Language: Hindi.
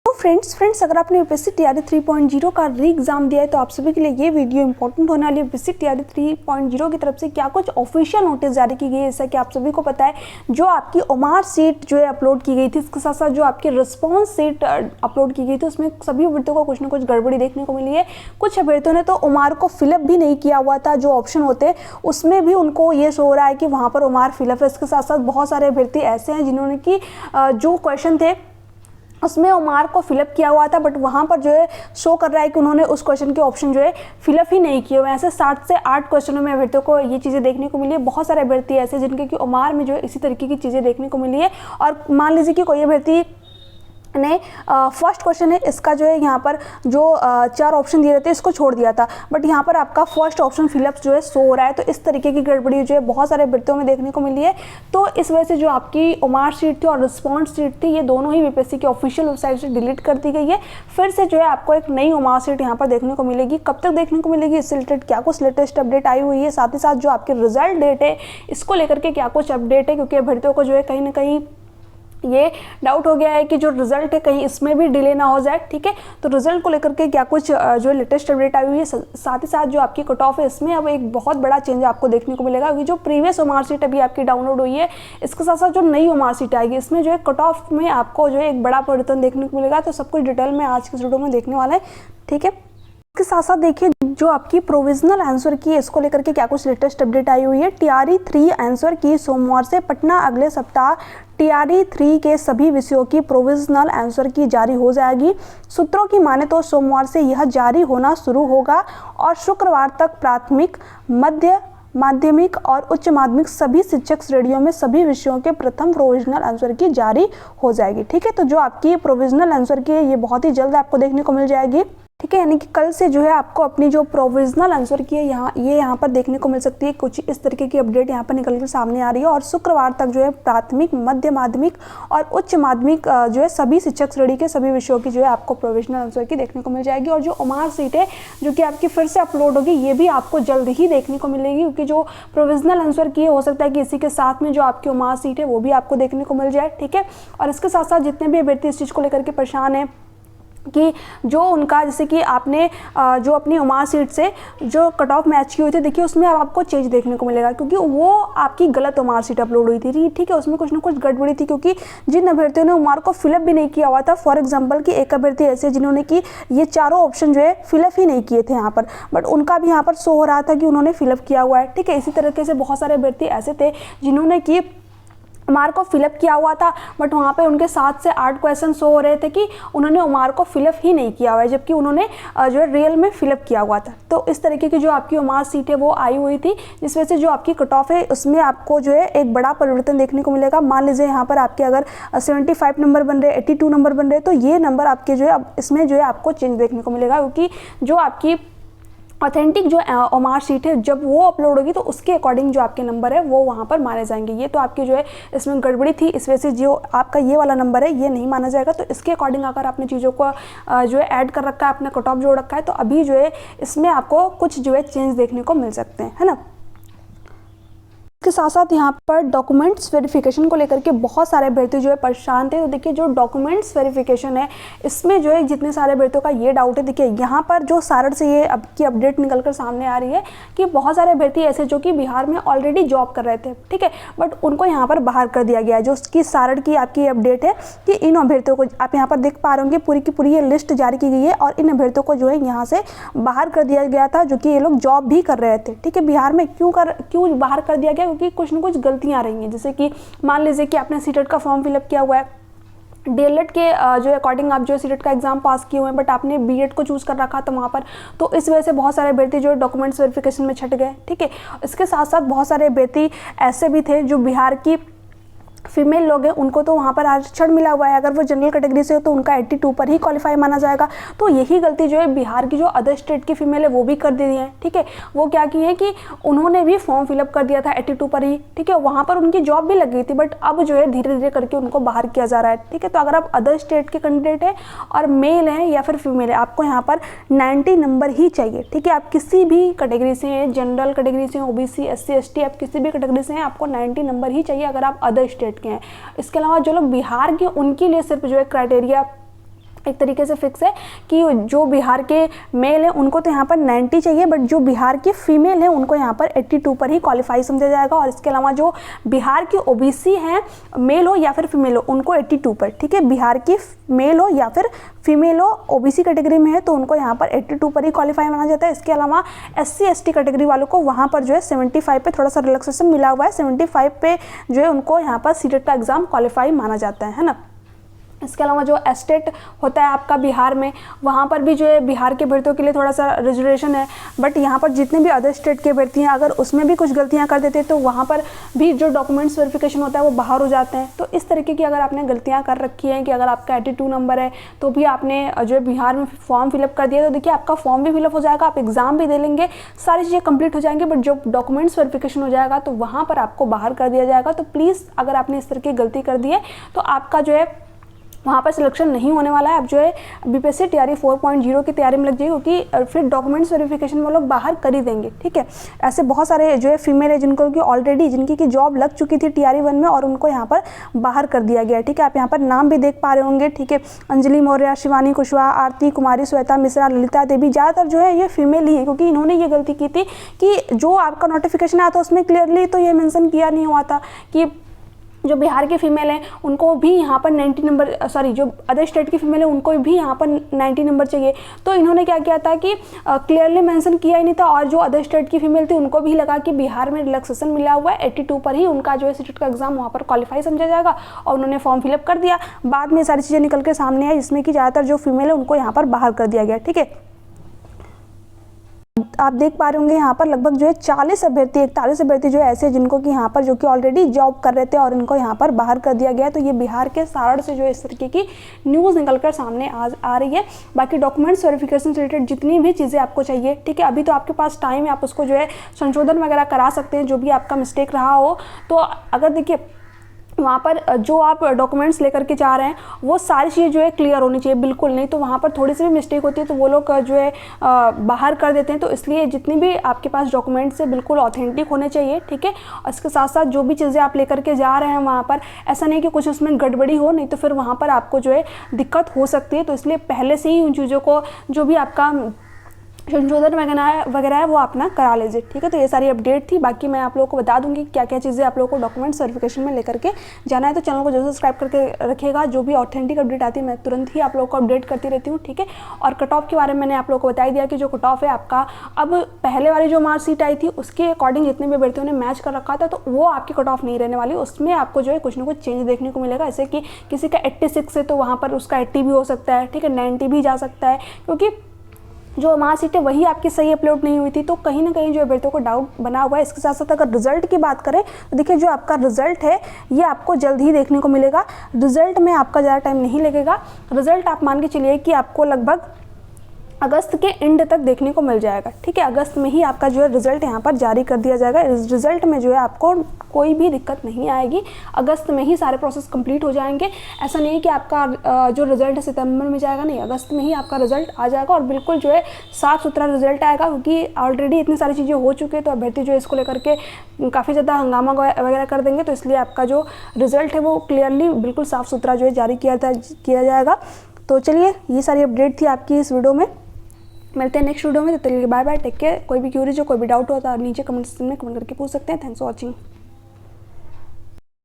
तो फ्रेंड्स अगर आपने यूपीएससी टीआरई 3.0 का री एग्जाम दिया है तो आप सभी के लिए ये वीडियो इंपॉर्टेंट होने वाली है। यूपीएससी टीआरई 3.0 की तरफ से क्या कुछ ऑफिशियल नोटिस जारी की गई है, जैसा कि आप सभी को पता है जो आपकी ओमार सीट जो है अपलोड की गई थी, इसके साथ साथ जो आपकी रिस्पॉन्स सीट अपलोड की गई थी उसमें सभी अभ्यर्थियों को कुछ ना कुछ गड़बड़ी देखने को मिली है। कुछ अभ्यर्थियों ने तो ओमार को फिलअप भी नहीं किया हुआ था, जो ऑप्शन होते उसमें भी उनको ये शो हो रहा है कि वहाँ पर ओमार फिलअप है। इसके साथ साथ बहुत सारे अभ्यर्थी ऐसे हैं जिन्होंने कि जो क्वेश्चन थे उसमें ओमार को फिलअप किया हुआ था, बट वहाँ पर जो है शो कर रहा है कि उन्होंने उस क्वेश्चन के ऑप्शन जो है फिलअप ही नहीं किए हुए। ऐसे 7 से 8 क्वेश्चनों में अभ्यर्थियों को ये चीज़ें देखने को मिली है। बहुत सारे अभ्यर्थी ऐसे जिनके कि ओमार में जो है इसी तरीके की चीज़ें देखने को मिली है। और मान लीजिए कि कोई अभ्यर्थी ने फर्स्ट क्वेश्चन है इसका जो है यहाँ पर जो 4 ऑप्शन दिए रहते हैं इसको छोड़ दिया था, बट यहाँ पर आपका फर्स्ट ऑप्शन फिलअप जो है शो हो रहा है। तो इस तरीके की गड़बड़ी जो है बहुत सारे अभ्यर्थियों में देखने को मिली है। तो इस वजह से जो आपकी ओमार सीट थी और रिस्पॉन्स सीट थी ये दोनों ही यूपीएससी की ऑफिशियल वेबसाइट से डिलीट कर दी गई है। फिर से जो है आपको एक नई ओमार सीट यहाँ पर देखने को मिलेगी। कब तक देखने को मिलेगी, इससे रिलेटेड क्या कुछ लेटेस्ट अपडेट आई हुई है, साथ ही साथ जो आपके रिजल्ट डेट है इसको लेकर के क्या कुछ अपडेट है, क्योंकि अभ्यर्थियों को जो है कहीं ना कहीं ये डाउट हो गया है कि जो रिजल्ट है कहीं इसमें भी डिले ना हो जाए। ठीक है, तो रिजल्ट को लेकर के क्या कुछ जो लेटेस्ट अपडेट आई हुई है, साथ ही साथ जो आपकी कट ऑफ है इसमें अब एक बहुत बड़ा चेंज आपको देखने को मिलेगा। क्योंकि जो प्रीवियस ओमार सीट अभी आपकी डाउनलोड हुई है इसके साथ साथ जो नई ओमार सीट आएगी इसमें जो है कट ऑफ में आपको जो है एक बड़ा परिवर्तन देखने को मिलेगा। तो सब कुछ डिटेल में आज के वीडियो में देखने वाला है। ठीक है, इसके साथ साथ देखिए जो आपकी प्रोविजनल आंसर की है इसको लेकर के क्या कुछ लेटेस्ट अपडेट आई हुई है। टीआरई 3 आंसर की सोमवार से पटना अगले सप्ताह टीआरई 3 के सभी विषयों की प्रोविजनल आंसर की जारी हो जाएगी। सूत्रों की माने तो सोमवार से यह जारी होना शुरू होगा और शुक्रवार तक प्राथमिक, मध्य माध्यमिक और उच्च माध्यमिक सभी शिक्षक श्रेणियों में सभी विषयों के प्रथम प्रोविजनल आंसर की जारी हो जाएगी। ठीक है, तो जो आपकी प्रोविजनल आंसर की है ये बहुत ही जल्द आपको देखने को मिल जाएगी। ठीक है, यानी कि कल से जो है आपको अपनी जो प्रोविजनल आंसर की है यहाँ पर देखने को मिल सकती है। कुछ इस तरीके की अपडेट यहाँ पर निकल कर सामने आ रही है। और शुक्रवार तक जो है प्राथमिक, मध्य माध्यमिक और उच्च माध्यमिक जो है सभी शिक्षक श्रेणी के सभी विषयों की जो है आपको प्रोविजनल आंसर की देखने को मिल जाएगी। और जो ओमार सीट है जो कि आपकी फिर से अपलोड होगी ये भी आपको जल्द ही देखने को मिलेगी, क्योंकि जो प्रोविजनल आंसर की है हो सकता है कि इसी के साथ में जो आपकी ओमार सीट है वो भी आपको देखने को मिल जाए। ठीक है, और इसके साथ साथ जितने भी अभ्यर्थी इस चीज़ को लेकर के परेशान है कि जो उनका जैसे कि आपने जो अपनी ओमार सीट से जो कट ऑफ मैच की हुई थी, देखिए उसमें अब आपको चेंज देखने को मिलेगा, क्योंकि वो आपकी गलत ओमार सीट अपलोड हुई थी। ठीक है, उसमें कुछ ना कुछ गड़बड़ी थी, क्योंकि जिन अभ्यर्थियों ने ओमार को फिलअप भी नहीं किया हुआ था, फॉर एग्जाम्पल कि एक अभ्यर्थी ऐसे जिन्होंने कि ये चारों ऑप्शन जो है फिलअप ही नहीं किए थे यहाँ पर, बट उनका भी यहाँ पर शो हो रहा था कि उन्होंने फिलअप किया हुआ है। ठीक है, इसी तरीके से बहुत सारे अभ्यर्थी ऐसे थे जिन्होंने कि ओमार को फिलअप किया हुआ था, बट वहाँ पे उनके 7 से 8 क्वेश्चन शो हो रहे थे कि उन्होंने ओमार को फिलअप ही नहीं किया हुआ है, जबकि उन्होंने जो है रियल में फिलअप किया हुआ था। तो इस तरीके की जो आपकी ओमार सीट है वो आई हुई थी, जिस वजह से जो आपकी कट ऑफ है उसमें आपको जो है एक बड़ा परिवर्तन देखने को मिलेगा। मान लीजिए यहाँ पर आपके अगर 75 नंबर बन रहे, 82 नंबर बन रहे, तो ये नंबर आपके जो है अब इसमें जो है आपको चेंज देखने को मिलेगा, क्योंकि जो आपकी ऑथेंटिक जो ओमार सीट है जब वो अपलोड होगी तो उसके अकॉर्डिंग जो आपके नंबर है वो वहाँ पर माने जाएंगे। ये तो आपकी जो है इसमें गड़बड़ी थी, इस वजह से जो आपका ये वाला नंबर है ये नहीं माना जाएगा। तो इसके अकॉर्डिंग अगर आपने चीज़ों को जो है ऐड कर रखा है, आपने कट ऑफ जोड़ रखा है, तो अभी जो है इसमें आपको कुछ जो है चेंज देखने को मिल सकते हैं, है ना। इसके साथ साथ यहाँ पर डॉक्यूमेंट्स वेरिफिकेशन को लेकर के बहुत सारे अभ्यर्थी जो है परेशान थे। तो देखिए जो डॉक्यूमेंट्स वेरिफिकेशन है इसमें जो है जितने सारे अभ्यर्थियों का ये डाउट है, देखिए यहाँ पर जो सारड़ से ये अब की अपडेट निकल कर सामने आ रही है कि बहुत सारे अभ्यर्थी ऐसे जो कि बिहार में ऑलरेडी जॉब कर रहे थे, ठीक है, बट उनको यहाँ पर बाहर कर दिया गया है। जो उसकी सारड़ की आपकी अपडेट है कि इन अभ्यर्थियों को आप यहाँ पर देख पा रहे होंगे पूरी की पूरी ये लिस्ट जारी की गई है और इन अभ्यर्थियों को जो है यहाँ से बाहर कर दिया गया था, जो कि ये लोग जॉब भी कर रहे थे। ठीक है, बिहार में क्यों बाहर कर दिया गया, क्योंकि कुछ ना कुछ गलतियां आ रही हैं। जैसे कि मान लीजिए कि आपने सीटेट का फॉर्म फिलअप किया हुआ है, डीएलएड के जो अकॉर्डिंग आप जो सीटेट का एग्जाम पास किए हुए हैं, बट आपने बीएड को चूज कर रखा था वहाँ पर, तो इस वजह से बहुत सारे अभ्यर्थी जो डॉक्यूमेंट्स वेरिफिकेशन में छट गए। ठीक है, इसके साथ साथ बहुत सारे अभ्यर्थी ऐसे भी थे जो बिहार की फीमेल लोग हैं, उनको तो वहाँ पर आरक्षण मिला हुआ है, अगर वो जनरल कैटेगरी से हो तो उनका 82 पर ही क्वालिफाई माना जाएगा। तो यही गलती जो है बिहार की जो अदर स्टेट की फीमेल है वो भी कर दी है। ठीक है, वो क्या की है कि उन्होंने भी फॉर्म फिलअप कर दिया था 82 पर ही। ठीक है, वहाँ पर उनकी जॉब भी लग गई थी, बट अब जो है धीरे धीरे करके उनको बाहर किया जा रहा है। ठीक है, तो अगर आप अदर स्टेट के कैंडिडेट हैं और मेल हैं या फिर फीमेल है, आपको यहाँ पर 90 नंबर ही चाहिए। ठीक है, आप किसी भी कैटेगरी से हैं, जनरल कैटेगरी से, ओबीसी, SC ST, आप किसी भी कैटेगरी से हैं, आपको 90 नंबर ही चाहिए अगर आप अदर स्टेट के हैं। इसके अलावा जो लोग बिहार के उनके लिए सिर्फ जो है क्राइटेरिया एक तरीके से फिक्स है कि जो बिहार के मेल हैं उनको तो यहाँ पर 90 चाहिए, बट जो बिहार की फीमेल हैं उनको यहाँ पर 82 पर ही क्वालिफाई समझा जाएगा। और इसके अलावा जो बिहार की ओबीसी हैं, मेल हो या फिर फीमेल हो, उनको 82 पर, ठीक है, बिहार की मेल हो या फिर फीमेल हो, ओबीसी कैटेगरी में है तो उनको यहाँ पर 82 पर ही क्वालिफाई माना जाता है। इसके अलावा SC ST कैटेगरी वालों को वहाँ पर जो है 75 पे थोड़ा सा रिलैक्सेशन मिला हुआ है, 75 पे जो है उनको यहाँ पर सीटेट का एग्जाम क्वालिफाई माना जाता है ना। इसके अलावा जो एस्टेट होता है आपका बिहार में, वहाँ पर भी जो है बिहार के भर्तियों के लिए थोड़ा सा रिजर्वेशन है, बट यहाँ पर जितने भी अदर स्टेट के भर्ती हैं अगर उसमें भी कुछ गलतियाँ कर देते हैं तो वहाँ पर भी जो डॉक्यूमेंट्स वेरिफिकेशन होता है वो बाहर हो जाते हैं। तो इस तरीके की अगर आपने गलतियाँ कर रखी हैं कि अगर आपका 82 नंबर है तो भी आपने जो है बिहार में फॉर्म फिलअप कर दिया, तो देखिए आपका फॉर्म भी फिलअप हो जाएगा, आप एग्ज़ाम भी दे लेंगे, सारी चीज़ें कंप्लीट हो जाएंगी, बट जो डॉक्यूमेंट्स वेरिफिकेशन हो जाएगा तो वहाँ पर आपको बाहर कर दिया जाएगा। तो प्लीज़ अगर आपने इस तरह की गलती कर दी है तो आपका जो है वहाँ पर सिलेक्शन नहीं होने वाला है। अब जो है BPSC TRE 4.0 की तैयारी में लग जाइए, क्योंकि फिर डॉक्यूमेंट्स वेरिफिकेशन वो लोग बाहर कर ही देंगे, ठीक है। ऐसे बहुत सारे जो है फीमेल है जिनको कि ऑलरेडी जिनकी की जॉब लग चुकी थी TRE 1 में और उनको यहाँ पर बाहर कर दिया गया है, ठीक है। आप यहाँ पर नाम भी देख पा रहे होंगे, ठीक है। अंजलि मौर्य, शिवानी कुशवाहा, आरती कुमारी, श्वेता मिश्रा, ललिता देवी, ज़्यादातर जो है ये फीमेल ही है, क्योंकि इन्होंने ये गलती की थी कि जो आपका नोटिफिकेशन आया था उसमें क्लियरली तो ये मेंशन किया नहीं हुआ था कि जो बिहार के फीमेल हैं उनको भी यहाँ पर 90 नंबर, सॉरी जो अदर स्टेट की फीमेल है उनको भी यहाँ पर 90 नंबर चाहिए। तो इन्होंने क्या किया था कि क्लियरली मेंशन किया ही नहीं था, और जो अदर स्टेट की फीमेल थी उनको भी लगा कि बिहार में रिलैक्सेशन मिला हुआ है, 82 पर ही उनका जो है सीटेट का एग्जाम वहाँ पर क्वालिफाई समझा जाएगा, और उन्होंने फॉर्म फिलअप कर दिया। बाद में सारी चीज़ें निकल के सामने आई जिसमें कि ज़्यादातर जो फीमेल है उनको यहाँ पर बाहर कर दिया गया, ठीक है। आप देख पा रहे होंगे यहाँ पर लगभग जो है 41 अभ्यर्थी जो है ऐसे जिनको कि यहाँ पर जो कि ऑलरेडी जॉब कर रहे थे और इनको यहाँ पर बाहर कर दिया गया। तो ये बिहार के सारण से जो है इस तरीके की न्यूज़ निकलकर सामने आ रही है। बाकी डॉक्यूमेंट्स वेरिफिकेशन से रिलेटेड जितनी भी चीज़ें आपको चाहिए, ठीक है, अभी तो आपके पास टाइम है, आप उसको जो है संशोधन वगैरह करा सकते हैं जो भी आपका मिस्टेक रहा हो। तो अगर देखिए वहाँ पर जो आप डॉक्यूमेंट्स लेकर के जा रहे हैं वो सारी चीज़ें जो है क्लियर होनी चाहिए, बिल्कुल नहीं तो वहाँ पर थोड़ी सी भी मिस्टेक होती है तो वो लोग जो है बाहर कर देते हैं। तो इसलिए जितनी भी आपके पास डॉक्यूमेंट्स है बिल्कुल ऑथेंटिक होने चाहिए, ठीक है। और इसके साथ साथ जो भी चीज़ें आप लेकर के जा रहे हैं वहाँ पर ऐसा नहीं कि कुछ उसमें गड़बड़ी हो, नहीं तो फिर वहाँ पर आपको जो है दिक्कत हो सकती है। तो इसलिए पहले से ही उन चीज़ों को जो भी आपका संशोधन वगैरह है वो अपना करा लीजिए, ठीक है। तो ये सारी अपडेट थी। बाकी मैं आप लोगों को बता दूंगी क्या क्या चीज़ें आप लोगों को डॉक्यूमेंट्स वेरिफिकेशन में लेकर के जाना है। तो चैनल को जरूर सब्सक्राइब करके रखिएगा, जो भी ऑथेंटिक अपडेट आती है मैं तुरंत ही आप लोगों को अपडेट करती रहती हूँ, ठीक है। और कट ऑफ के बारे में मैंने आप लोगों को बता दिया कि जो कट ऑफ है आपका अब पहले वाली जो मार्कशीट आई थी उसके अकॉर्डिंग जितने भी अभ्यर्थियों ने मैच कर रखा था तो वो आपकी कट ऑफ नहीं रहने वाली, उसमें आपको जो है कुछ ना कुछ चेंज देखने को मिलेगा। जैसे कि किसी का 86 है तो वहाँ पर उसका 80 भी हो सकता है, ठीक है, 90 भी जा सकता है, क्योंकि जो मार्कशीट है वही आपकी सही अपलोड नहीं हुई थी। तो कहीं ना कहीं जो अभ्यर्थियों को डाउट बना हुआ है। इसके साथ साथ अगर रिजल्ट की बात करें तो देखिए जो आपका रिजल्ट है ये आपको जल्द ही देखने को मिलेगा। रिजल्ट में आपका ज़्यादा टाइम नहीं लगेगा। रिजल्ट आप मान के चलिए कि आपको लगभग अगस्त के एंड तक देखने को मिल जाएगा, ठीक है। अगस्त में ही आपका जो है रिजल्ट यहाँ पर जारी कर दिया जाएगा। इस रिजल्ट में जो है आपको कोई भी दिक्कत नहीं आएगी, अगस्त में ही सारे प्रोसेस कंप्लीट हो जाएंगे। ऐसा नहीं है कि आपका जो रिजल्ट है सितंबर में जाएगा, नहीं, अगस्त में ही आपका रिजल्ट आ जाएगा और बिल्कुल जो है साफ सुथरा रिजल्ट आएगा, क्योंकि ऑलरेडी इतनी सारी चीज़ें हो चुकी है तो अभ्यर्थी जो है इसको लेकर के काफ़ी ज़्यादा हंगामा वगैरह कर देंगे। तो इसलिए आपका जो रिजल्ट है वो क्लियरली बिल्कुल साफ़ सुथरा जो है जारी किया जाएगा। तो चलिए ये सारी अपडेट थी आपकी इस वीडियो में। मिलते हैं नेक्स्ट वीडियो में, तो चलिए बाय बाय, टेक केयर। कोई भी क्यूरीज हो, कोई भी डाउट हो तो नीचे कमेंट सेक्शन में कमेंट करके पूछ सकते हैं। Thanks for watching.